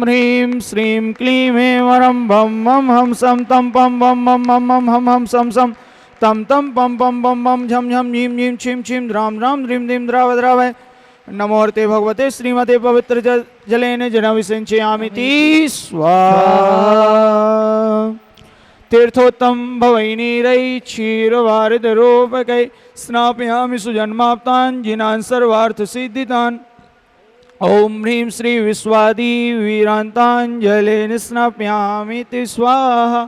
ह्रीं श्रीं क्लीं ऐं वरं भं मं हम सं तं पं बं मं मं मं हम हम सं सं तं तं पं पं बं बं झं झं झीं झीं छीं छीं द्रां द्रां द्रीं द्रीं द्राव द्रावय। नमोर्ते भगवते श्रीमते पवित्र जलेन जनविसिञ्चयामिति स्वाहा। तीर्थोत्तम भवैनीरै क्षीरवारिधरूपकै स्नापयामि सुजन्माप्तान् सर्वार्थसिद्धितान्। ॐ ह्रीं श्री विश्वादी वीरान्ताञ्जलेन स्नापयामीति स्वाहा।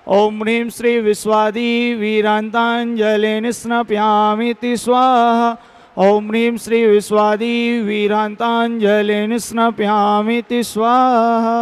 ॐ ह्रीं श्री विश्वादी वीरान्ताञ्जलेन स्नापयामीति स्वाहा। ॐ ह्रीं श्री विश्वादी वीरान्ताञ्जलेन स्नापयामीति स्वाहा।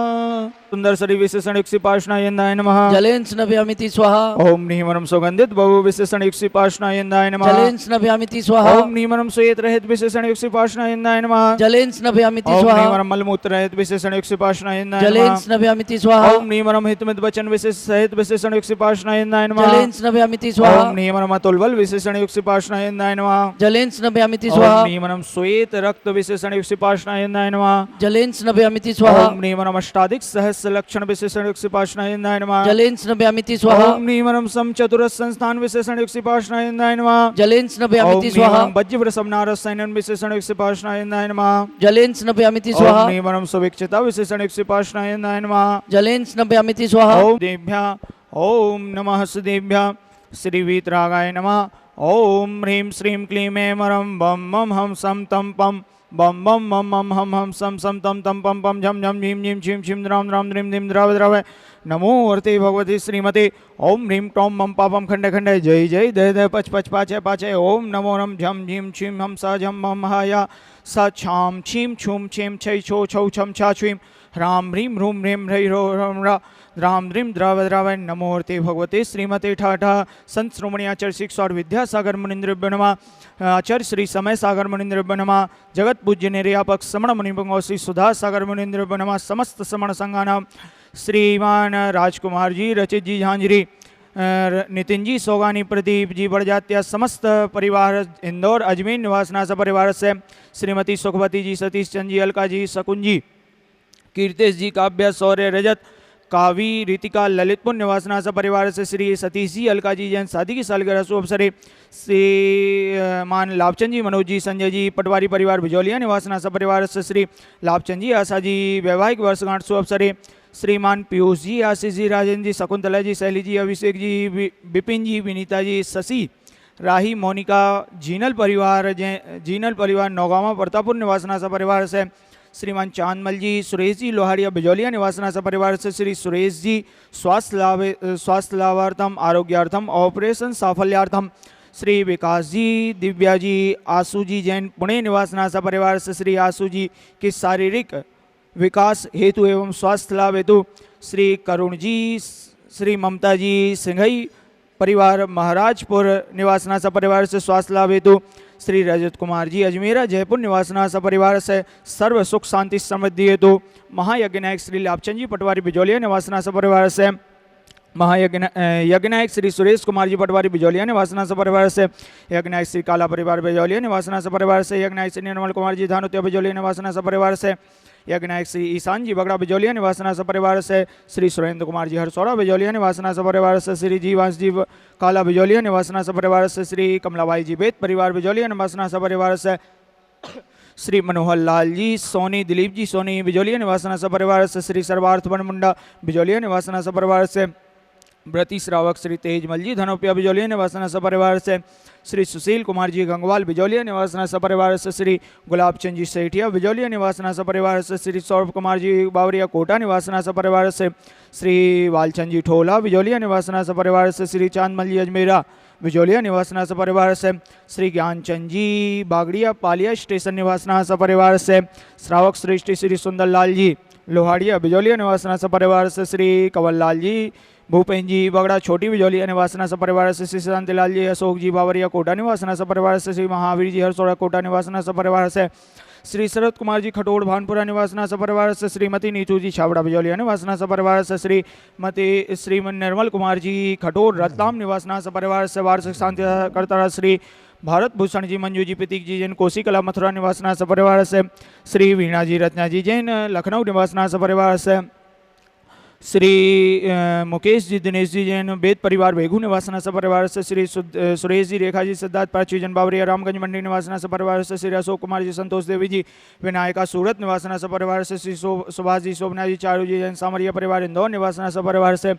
सुंदर शरीर विशेषण युक्त पाषाणायन्दाय नमः। जलेन स्नपयामिति स्वाहा। ओम नीमरम सुगंधित बहु विशेषण युक्त पाषाणायन्दाय नमः। जलेन स्नपयामिति स्वाहा। ओम नीमरम श्वेत रहित विशेषण युक्त पाषाणायन्दाय नमः। जलेन स्नपयामिति ओम स्वाहा। नीमरम मलमूत्र रहित विशेषण युक्त पाषाणायन्दाय नमः। जलेन स्नपयामिति स्वाहा। ओम नीमरम हितमित वचन विशेष सहित विशेषण युक्त पाषाणायन्दाय नमः। जलेन स्नपयामिति स्वाहा। ओम नीमरम अतुलबल विशेषण युक्त पाषाणायन्दाय नमः। जलेन स्नपयामिति स्वाहा। ओम नीमरम श्वेत रक्त विशेषण युक्त पाषाणायन्दाय नमः। जलेन स्नपयामिति स्वाहा। ओम नीमरम अष्टाधिक सहस्र लक्षण विशेषण युक्त पाषाणायन्दाय नमः। जलेन स्नपयामिति स्वाहा। ओम नीमरम सम चतुरस संस्थान विशेषण युक्त पाषाणायन्दाय नमः। जलेन स्नपयामिति स्वाहा। ओम वज्र समनारस सैनन विशेषण युक्त पाषाणायन्दाय नमः। जलेन स्नपयामिति स्वाहा। ओम नीमरम सुविक्षिता विशेषण युक्त पाषाणायन्दाय नमः। जलेन स्नपयामिति स्वाहा। ओम देभ्यः ओम नमः सुदेभ्यः श्री वीतरागाय नमः। ओम ह्रीं श्रीं क्लीं ऐं वरं बं मं हम सं तं पं बं बं मं मं हम हम सं सं तं तं पं पं झं झं झीं झीं छीं छीं द्रां द्रां द्रीं द्रीं द्राव द्रावय। नमो वर्ते भगवती श्रीमते। ओम ह्रीं क्लौं मं पापं खंडे खंडे जय जय दय दय पच पच पाचे पाचे। ओम नमो नम झं झीं छीं हम स झं मं हाया स छां छीं छूं छीं छै छो छौ छं छा छीं ह्रां ह्रीं ह्रूं ह्रीं ह्रै ह्रो ह्रं ह्रा द्रां द्रीं द्राव द्रावय। नमोर्ते भगवते श्रीमते ठाठा संत श्रोमणी आचार्य शिक्षा और विद्यासागर मुनिन्द्रभ्यो नमः। आचार्य श्री समय सागर मुनिन्द्रभ्यो नमः। जगत पूज्य निर्यापक समण मुनिभंगो श्री सुधा सागर मुनिन्द्रभ्यो नमः। समस्त समण संघानां श्रीमान राजकुमार जी, रचित जी, झांझरी, नितिन जी, सोगानी, प्रदीप जी, बड़जात्या समस्त परिवार इंदौर अजमेर निवासना परिवार से श्रीमती सुखवती जी, सतीश चंद जी, अलका जी, शकुन जी, कीर्तेश जी, काव्य, शौर्य, रजत, कावी, रितिका, ललितपुर निवासना परिवार से श्री सतीश जी, अलका जी जैन शादी की सालगिरह शुभ अवसरे श्री मान लाभचंद जी, मनोज जी, संजय जी, पटवारी परिवार बिजौलिया निवासना परिवार से श्री लाभचंद जी, आशा जी वैवाहिक वर्षगांठ शुभ अवसरे श्रीमान पीयूष जी, आशीष जी, राजेंद्र जी, शकुंतला जी, शैली जी, अभिषेक जी, विपिन जी, विनीता जी, शशि, राही, मोनिका, जीनल परिवार नौगावा प्रतापुर निवासना परिवार से श्रीमान चांदमल जी, सुरेश जी, लोहारिया बिजौलिया निवासना परिवार से श्री सुरेश जी, स्वास्थ्य लाभार्थम, आरोग्यार्थम, ऑपरेशन साफल्यार्थम श्री विकास जी, दिव्या जी, आशु जी जैन पुणे निवासना परिवार से श्री आशु जी के शारीरिक विकास हेतु एवं स्वास्थ्य लाभ हेतु श्री करुण जी, श्री ममता जी, सिंघई परिवार महाराजपुर निवासना परिवार से स्वास्थ्य लाभ हेतु श्री रजत कुमार जी, अजमेरा जयपुर निवासना परिवार से सर्व सुख शांति समृद्धि हेतु महायज्ञ नायक श्री लाभचंद जी, पटवारी बिजौलिया निवासना परिवार से यज्ञ नायक श्री सुरेश कुमार जी, पटवारी बिजौलिया निवासना परिवार से यज्ञ नायक श्री काला परिवार बिजौलिया निवासना परिवार से यज्ञ नायक श्री निर्मल कुमार जी, धानुत्या बिजौलिया निवासना परिवार से यज्ञ नायक श्री ईशान जी, बगड़ा बिजौलिया निवासना परिवार से श्री सुरेंद्र कुमार जी, हरसौरा बिजौलिया निवासना परिवार से श्री जीवांश जी, काला बिजौलिया निवासना परिवार से श्री कमलाबाई जी, बेत परिवार बिजौलिया निवासना परिवार से श्री मनोहर लाल जी, सोनी, दिलीप जी, सोनी बिजौलिया निवासना परिवार से श्री सर्वार्थ वन मुंडा बिजौलिया निवासना परिवार से व्रती श्रावक श्री तेजमल जी, धनोपिया बिजौलिया निवासना परिवार से श्री सुशील कुमार जी, गंगवाल बिजौलिया निवासना परिवार से श्री गुलाबचंद जी, सेठिया बिजौलिया निवासना परिवार से श्री सौरभ कुमार जी, बावरिया कोटा निवासना परिवार से श्री वालचंद जी, ठोला बिजौलिया निवासना परिवार से श्री चांदमल जी, अजमेरा बिजौलिया निवासना परिवार से श्री ज्ञानचंद जी, बागड़िया पालिया स्टेशन निवासना परिवार से श्रावक श्रेष्ठ श्री सुंदरलाल जी, लोहाड़िया बिजौलिया निवासना परिवार से श्री कंवर लाल जी, भूपेन जी, बगड़ा छोटी बिजौलिया निवासना परिवार से श्री शांतिलाल जी, अशोक जी, बावरिया कोटा निवासना परिवार से श्री महावीर जी, हरसौड़ा कोटा निवासना परिवार से श्री शरद कुमार जी, खटोड़ भानपुरा निवासना परिवार से श्रीमती नीतू जी, छावड़ा बिजौलिया निवासना परिवार से श्रीमन निर्मल कुमार जी, खटोड़ रतलाम निवासना परिवार से वार्षिक शांति करता श्री भारत भूषण जी, मंजू जी, प्रतीक जी जैन, कोशिकला मथुरा निवासना सपरिवार से। श्री वीणा जी, रत्ना जी जैन, लखनऊ निवासना सपरिवार से। श्री मुकेश जी, दिनेश जी जैन, वेद परिवार वेघू निवासना सपरिवार से। श्री सुरेश जी, रेखा जी, सिद्धार्थ पार्ची जन, बावरिया रामगंज मंडी निवासना सपरिवार से। श्री अशोक कुमार जी, संतोष देवी जी, विनायका सूरत निवासना सपरिवार से। श्री सुभाष जी, शोभना जी, चारू जी जैन, सामरिया परिवार इंदौर निवासना सपरिवार से।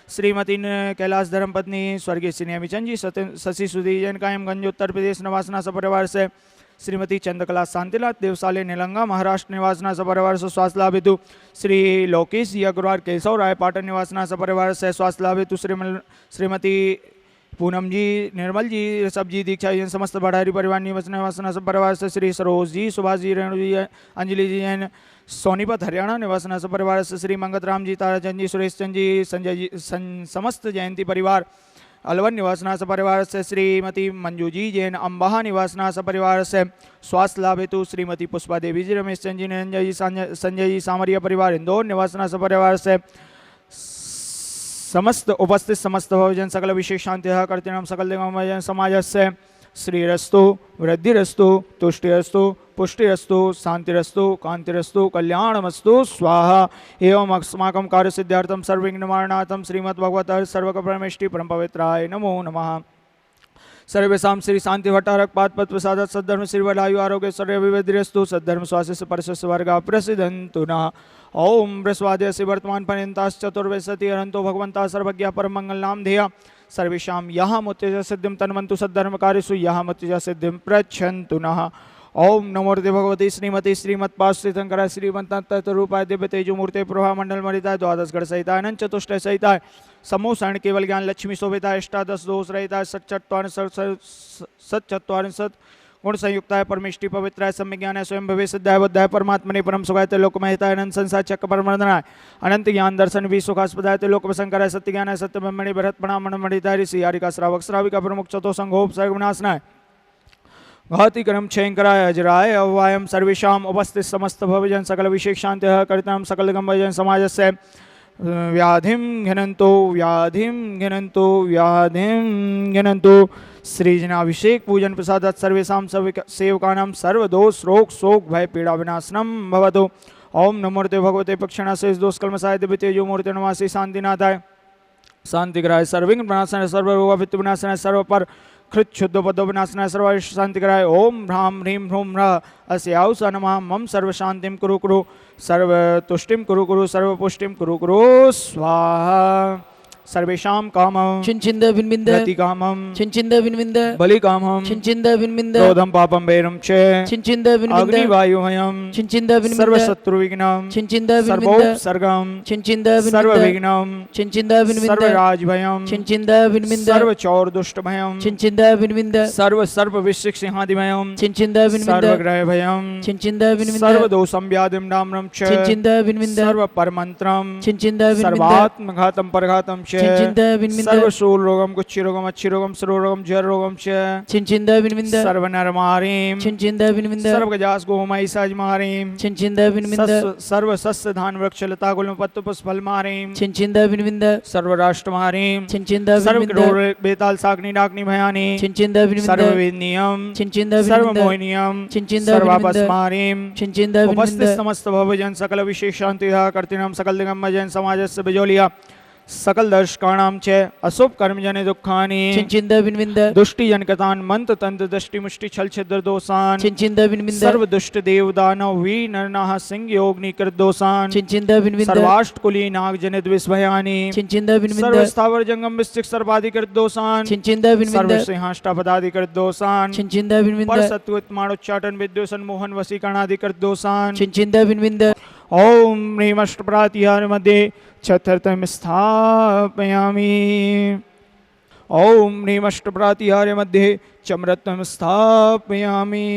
श्रीमती कैलाश धर्मपत्नी स्वर्गीय श्री नेमीचंद जी, शशि सुधी जैन, कायमगंज उत्तर प्रदेश निवासना सपरिवार से। श्रीमती चंद्रकला शांतिलाल देवसाले निलंगा महाराष्ट्र निवासना सपरिवार से स्वास्थ्य लाभ हेतु। श्री लोकेश जी अग्रवाल केशव राय पाटन निवासना सपरिवार से स्वास्थ्य लाभ हेतु। श्रीमती पूनम जी, निर्मल जी, ऋषभ जी, दीक्षा जी, समस्त बढ़ारी परिवार निवासना सपरिवार से। श्री सरोज जी, सुभाष जी, रेणु जी, अंजलि जी जैन, सोनीपत हरियाणा निवासना सपरिवार से। श्री मंगत राम जी, ताराचंद जी, सुरेश चंद जी, संजय जी, समस्त जयंती परिवार अलवन निवासना सपरिवार से। श्रीमती मंजू जी जैन, अम्बाहा निवासना सपरिवार से स्वास्थ्य लाभ हेतु। श्रीमती पुष्पा देवी जी, रमेश चंद जी, निरंजय जी, संजय जी, सामरिया परिवार इंदौर निवासना सपरिवार से। समस्त उपस्थित समस्त भवजन सकल विशेष शांति करते नाम सकल देव समाज से। श्रीरस्तु, वृद्धिरस्तु, तुष्टिरस्तु, पुष्टिरस्तु, शांतिरस्तु, कांतिरस्तु, कल्याणमस्तु स्वाहा। एवं अस्माकं कार्यसिद्ध्यार्थं सर्वविघ्न निवारणार्थं श्रीमद्भगवतः सर्वकपरमेष्टि परम पवित्राय नमो नमः। सर्वेषां श्री शांति भट्टारक पाद पद प्रसाद सद्धर्म श्री वलायु आरोग्य सर्व विविधिरस्तु सद्धर्म स्वास्थ्य परस्य वर्ग प्रसिद्धंतु नः। ओम बृहस्पति से वर्तमान पर्यंताश्चतुर्विंशति अनंतो भगवंता सर्वज्ञ परम मंगल नाम ध्येय सर्वेषां यह मुत्तेज सिद्धिं तन्वन्तु सद्धर्म कार्यसु यह मुत्तेज सिद्धिं प्रच्छन्तु नः। ओम नमो भगवती श्रीमती श्रीमत्पाश्रितंकरा श्रीमंतरूपाय दिव्य तेजोमूर्ते प्रभा मंडल मरिताय द्वादश गण सहिताय अनंत चतुष्टय सहिताय समूहरण केवल ज्ञान लक्ष्मी शोभिताय अष्टादश दोष रहिताय सच्चत्वारिंशत् गुण संयुक्ताय परमेष्टि पवित्राय सम्य ज्ञानाय स्वयं भवे सिद्धाय बुद्धाय परमात्मने परम सुखाय लोकमहिताय अनंत संसार चक्र परमर्दनाय अनंत ज्ञान दर्शन भी सुखास्पदाय लोकवसंकराय सत्य ज्ञानाय सत्य ब्रह्मणि भरत प्रणामण मणिताय ऋषि हारिका श्रावक श्राविका प्रमुख चतो संघोप सर्वनाशनाय घाति कर्म क्षयंकराय अजराय अव्वायम सर्वेषां उपस्थित समस्त भवजन सकल विशेष शांति कर्तम सकल गंभजन समाज से। व्याधिं घिनंतो व्याधिं घिनंतो व्याधिं घिनंतो। श्रीजनाभिषेक पूजन प्रसादात् सर्वेषां सेवकानां सर्वदोष रोग शोक भय पीड़ा विनाशनम भवतु। ओम नमो भगवते पक्षिणाशेष दोष कल्मषाय दिव्य तेजो मूर्ति नमासि शांतिनाथाय शांतिग्राय सर्विघ्न विनाशनाय सर्वरोग वित्त विनाशनाय सर्व पर कृत शुद्ध पदो विनाशनाय सर्व शांति कराय। ओम ह्राम ह्रीं ह्रूं ह्र अस्याउ स नमः। मम सर्व शांतिं कुरु कुरु सर्व तुष्टिं कुरु कुरु सर्व पुष्टिं कुरु कुरु स्वाहा। सर्वेषां कामं चिंचिंद विनविंद गति कामं चिंचिंद विनविंद बलि कामं चिंचिंद विनविंद क्रोधं पापं वैरं च चिंचिंद विनविंद अग्निवायुमयं चिंचिंद विनविंद सर्वशत्रुविघ्नं चिंचिंद विनविंद सर्वोपसर्गं चिंचिंद विनविंद सर्वविघ्नं चिंचिंद विनविंद सर्वराजभयं चिंचिंद विनविंद सर्वचौरदुष्टभयं चिंचिंद विनविंद सर्वविशिक्षिंहादिभयं चिंचिंद विनविंद सर्वग्रहभयं चिंचिंद विनविंद सर्वदोषं व्याधिं डाम्रं च चिंचिंद विनविंद सर्वपरमन्त्रं चिंचिंद विनविंद सर्वात्मघातं परघातं च चिंचिंद विनविंद सर्वशूल रोगम गुच्छी रोगम अच्छी रोगम सरो रोगम जर रोगम च चिंचिंद विनविंद सर्वनरमारीं चिंचिंद विनविंद सर्वगजास गोमयी सजमारीं चिंचिंद विनविंद सर्वसस्य धान वृक्ष लता गुल्म पत्तु पुष्पफलमारीं चिंचिंद विनविंद सर्वराष्ट्रमारीं चिंचिंद सर्वकठोर बेताल साग्नि डाग्नि भयानि चिंचिंद विनविंद सर्ववेदनीयं चिंचिंद विनविंद सर्वमोहिनीयं चिंचिंद सर्वापस्मारीं चिंचिंद उपस्थित विनविंद समस्त भवजन सकल विशेष शांति कर्तृणां सकल दिगंबरजन समाजस्य बिजोलिया सकल दर्शकाणां च अशुभ कर्मजन दुःखानि चिंचिंद विनविंद दुष्टि जनकतान मंत तंत्र दृष्टि मुष्टि छल छिद्र दोषान चिंचिंद विनविंद सर्व दुष्ट देव दानव वी नरनाह सिंह योगनि कृत दोषान चिंचिंद विनविंद सर्वाष्टकुली नाग जनित विस्भयानि चिंचिंद विनविंद सर्व स्थावर जंगम विस्तिक सर्वादि कृत दोषान चिंचिंद सर्व विनविंद सिंहाष्टा पदादि कृत दोषान चिंचिंद विनविंद पर सत्वत माणोच्चाटन विद्योसन मोहन वशीकरणादि कृत दोषान चिंचिंद विनविंद ओम ह्रीमष्टप्रातिहार मध्ये चतुर्थं स्थापयामि। ओम ह्रीमष्टप्रातिहार मध्ये चमरत्वं स्थापयामि।